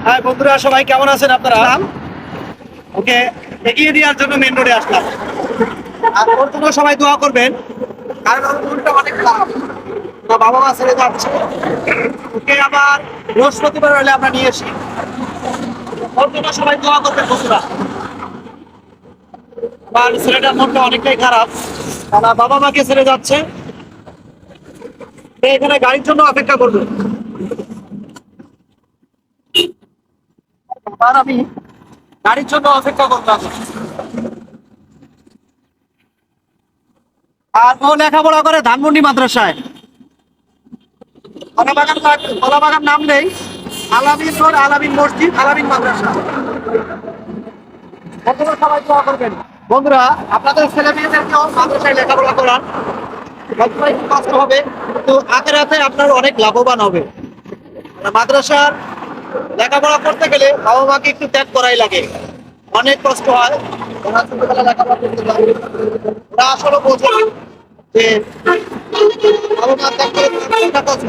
হ্যাঁ বন্ধুরা, সবাই কেমন আছেন আপনারা? ওকে এগিয়ে দেওয়ার জন্য মেন রোডে আসলাম। আর ওর জন্য সবাই দোয়া করবেন, কারণ ওর মনটা অনেক খারাপ। ওর বাবা মা ছেড়ে যাচ্ছে, ওকে আবার বৃহস্পতিবার হলে আমরা নিয়ে আসি। ওর জন্য সবাই দোয়া করবেন বন্ধুরা। আমার ছেলেটার মনটা অনেকটাই খারাপ, তারা বাবা মাকে ছেড়ে যাচ্ছে। এখানে গাড়ির জন্য অপেক্ষা করবে। আর আমি গাড়ির জন্য অপেক্ষা করতাম। আর ও লেখাপড়া করে ধানমন্ডি মাদ্রাসায়। কলাবাগান নাম নেই, আলামিন রোড, আলামিন মসজিদ, আলামিন মাদ্রাসা। বন্ধুরা সবাই দোয়া করবেন। বন্ধুরা, আপনাদের ছেলে মেয়েদেরকেও মাদ্রাসায় লেখাপড়া করান। সবসময় একটু কষ্ট হবে, কিন্তু আখেরাতে আপনার অনেক লাভবান হবে। মাদ্রাসার লেখাপড়া করতে গেলে বাবা মাকে একটু ত্যাগ করাই লাগে, অনেক কষ্ট হয়। ওরা ছোটবেলা লেখাপড়া করতে যায়, ওরা আসলে বোঝে যে বাবা মা ত্যাগ করে কষ্ট।